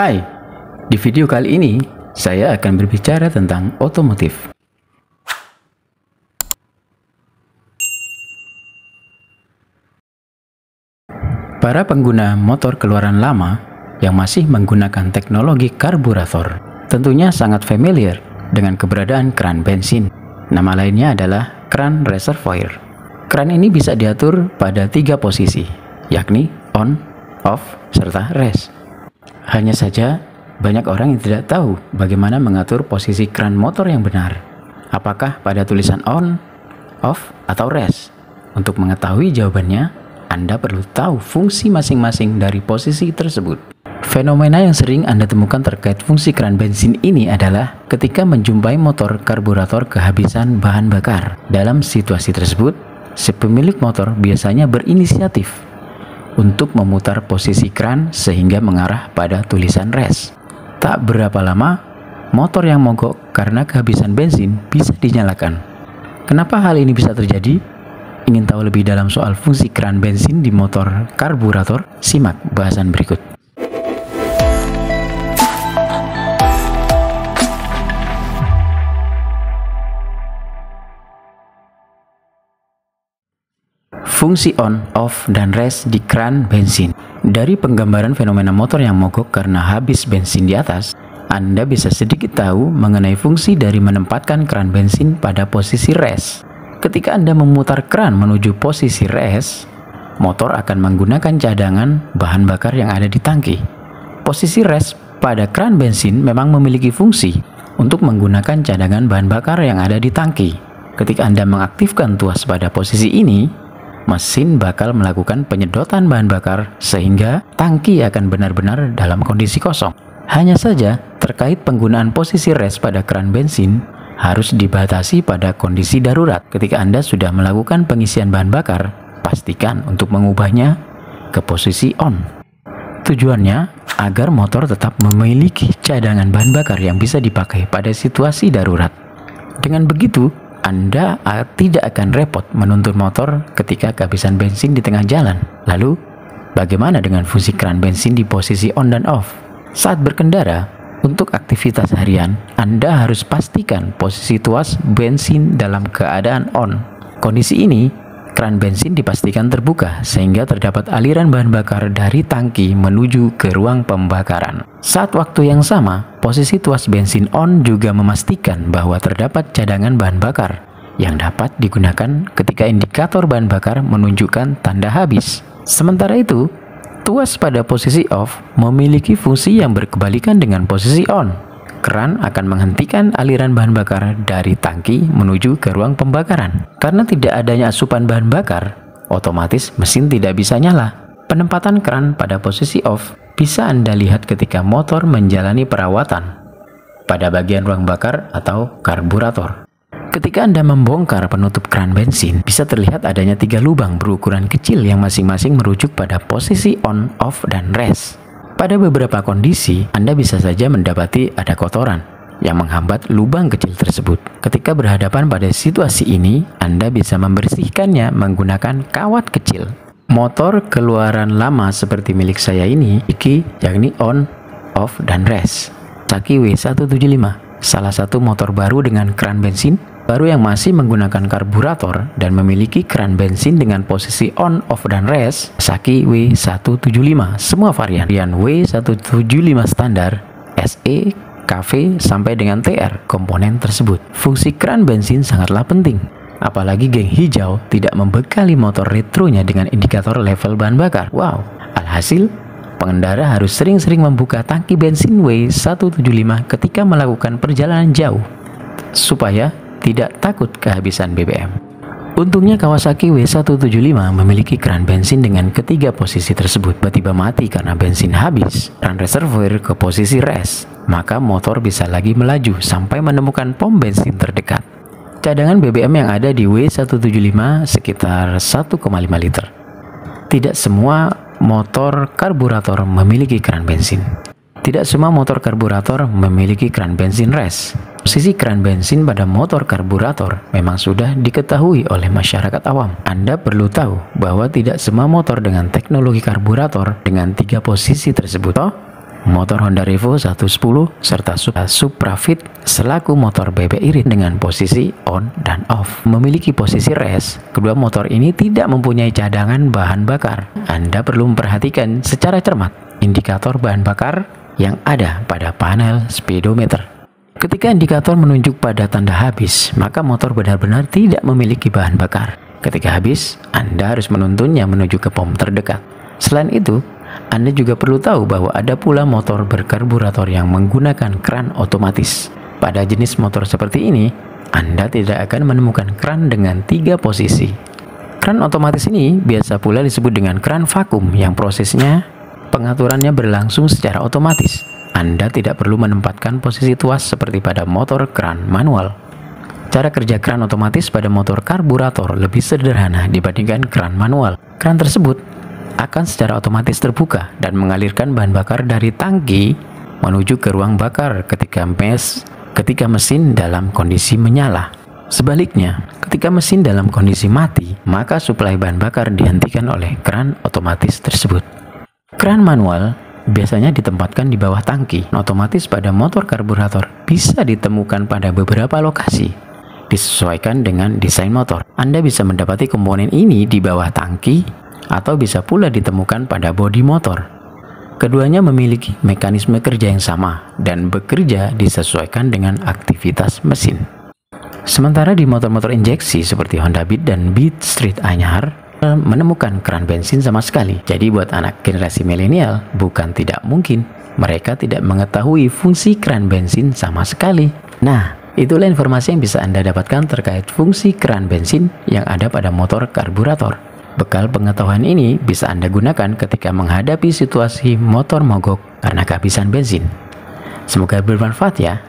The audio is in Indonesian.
Hai, di video kali ini saya akan berbicara tentang otomotif. Para pengguna motor keluaran lama yang masih menggunakan teknologi karburator tentunya sangat familiar dengan keberadaan keran bensin. Nama lainnya adalah keran reservoir. Keran ini bisa diatur pada 3 posisi, yakni on, off, serta rest. Hanya saja, banyak orang yang tidak tahu bagaimana mengatur posisi keran motor yang benar. Apakah pada tulisan on, off, atau rest? Untuk mengetahui jawabannya, Anda perlu tahu fungsi masing-masing dari posisi tersebut. Fenomena yang sering Anda temukan terkait fungsi keran bensin ini adalah ketika menjumpai motor karburator kehabisan bahan bakar. Dalam situasi tersebut, si pemilik motor biasanya berinisiatif untuk memutar posisi keran sehingga mengarah pada tulisan rest. Tak berapa lama, motor yang mogok karena kehabisan bensin bisa dinyalakan. Kenapa hal ini bisa terjadi? Ingin tahu lebih dalam soal fungsi keran bensin di motor karburator? Simak bahasan berikut. Fungsi on, off, dan rest di keran bensin. Dari penggambaran fenomena motor yang mogok karena habis bensin di atas, Anda bisa sedikit tahu mengenai fungsi dari menempatkan keran bensin pada posisi rest. Ketika Anda memutar keran menuju posisi rest, motor akan menggunakan cadangan bahan bakar yang ada di tangki. Posisi rest pada keran bensin memang memiliki fungsi untuk menggunakan cadangan bahan bakar yang ada di tangki. Ketika Anda mengaktifkan tuas pada posisi ini, mesin bakal melakukan penyedotan bahan bakar sehingga tangki akan benar-benar dalam kondisi kosong. Hanya saja, terkait penggunaan posisi rest pada keran bensin harus dibatasi pada kondisi darurat. Ketika Anda sudah melakukan pengisian bahan bakar, pastikan untuk mengubahnya ke posisi on. Tujuannya agar motor tetap memiliki cadangan bahan bakar yang bisa dipakai pada situasi darurat. Dengan begitu, Anda tidak akan repot menuntun motor ketika kehabisan bensin di tengah jalan. Lalu, bagaimana dengan fungsi keran bensin di posisi on dan off? Saat berkendara, untuk aktivitas harian, Anda harus pastikan posisi tuas bensin dalam keadaan on. Kondisi ini, keran bensin dipastikan terbuka sehingga terdapat aliran bahan bakar dari tangki menuju ke ruang pembakaran. Saat waktu yang sama, posisi tuas bensin on juga memastikan bahwa terdapat cadangan bahan bakar yang dapat digunakan ketika indikator bahan bakar menunjukkan tanda habis. Sementara itu, tuas pada posisi off memiliki fungsi yang berkebalikan dengan posisi on. Keran akan menghentikan aliran bahan bakar dari tangki menuju ke ruang pembakaran. Karena tidak adanya asupan bahan bakar, otomatis mesin tidak bisa nyala. Penempatan keran pada posisi off bisa Anda lihat ketika motor menjalani perawatan pada bagian ruang bakar atau karburator. Ketika Anda membongkar penutup keran bensin, bisa terlihat adanya 3 lubang berukuran kecil yang masing-masing merujuk pada posisi on, off, dan rest. Pada beberapa kondisi, Anda bisa saja mendapati ada kotoran yang menghambat lubang kecil tersebut. Ketika berhadapan pada situasi ini, Anda bisa membersihkannya menggunakan kawat kecil. Motor keluaran lama seperti milik saya ini, yakni on, off, dan rest. Kawasaki W175, salah satu motor baru dengan keran bensin baru yang masih menggunakan karburator dan memiliki keran bensin dengan posisi on, off, dan rest. Kawasaki W175, semua varian W175 standar, SE, KV, sampai dengan TR komponen tersebut. Fungsi keran bensin sangatlah penting, apalagi geng hijau tidak membekali motor retronya dengan indikator level bahan bakar. Wow, alhasil pengendara harus sering-sering membuka tangki bensin W175 ketika melakukan perjalanan jauh supaya tidak takut kehabisan BBM. Untungnya Kawasaki W175 memiliki keran bensin dengan ketiga posisi tersebut. Tiba-tiba mati karena bensin habis, keran reservoir ke posisi rest, maka motor bisa lagi melaju sampai menemukan pom bensin terdekat. Cadangan BBM yang ada di W175 sekitar 1,5 liter. Tidak semua motor karburator memiliki keran bensin. Tidak semua motor karburator memiliki keran bensin rest. Posisi keran bensin pada motor karburator memang sudah diketahui oleh masyarakat awam. Anda perlu tahu bahwa tidak semua motor dengan teknologi karburator dengan 3 posisi tersebut motor Honda Revo 110 serta Supra Fit selaku motor bebek irit dengan posisi on dan off. Memiliki posisi rest, kedua motor ini tidak mempunyai cadangan bahan bakar. Anda perlu memperhatikan secara cermat indikator bahan bakar yang ada pada panel speedometer. Ketika indikator menunjuk pada tanda habis, maka motor benar-benar tidak memiliki bahan bakar. Ketika habis, Anda harus menuntunnya menuju ke pom terdekat. Selain itu, Anda juga perlu tahu bahwa ada pula motor berkarburator yang menggunakan kran otomatis. Pada jenis motor seperti ini, Anda tidak akan menemukan kran dengan 3 posisi. Kran otomatis ini biasa pula disebut dengan kran vakum yang prosesnya pengaturannya berlangsung secara otomatis. Anda tidak perlu menempatkan posisi tuas seperti pada motor kran manual. Cara kerja kran otomatis pada motor karburator lebih sederhana dibandingkan kran manual. Kran tersebut akan secara otomatis terbuka dan mengalirkan bahan bakar dari tangki menuju ke ruang bakar ketika mesin dalam kondisi menyala. Sebaliknya, ketika mesin dalam kondisi mati, maka suplai bahan bakar dihentikan oleh kran otomatis tersebut. Kran manual biasanya ditempatkan di bawah tangki. Otomatis pada motor karburator bisa ditemukan pada beberapa lokasi, disesuaikan dengan desain motor. Anda bisa mendapati komponen ini di bawah tangki atau bisa pula ditemukan pada bodi motor. Keduanya memiliki mekanisme kerja yang sama dan bekerja disesuaikan dengan aktivitas mesin. Sementara di motor-motor injeksi seperti Honda Beat dan Beat Street Anyar menemukan kran bensin sama sekali. Jadi buat anak generasi milenial, bukan tidak mungkin mereka tidak mengetahui fungsi kran bensin sama sekali. Nah, itulah informasi yang bisa Anda dapatkan terkait fungsi kran bensin yang ada pada motor karburator. Bekal pengetahuan ini bisa Anda gunakan ketika menghadapi situasi motor mogok karena kehabisan bensin. Semoga bermanfaat ya.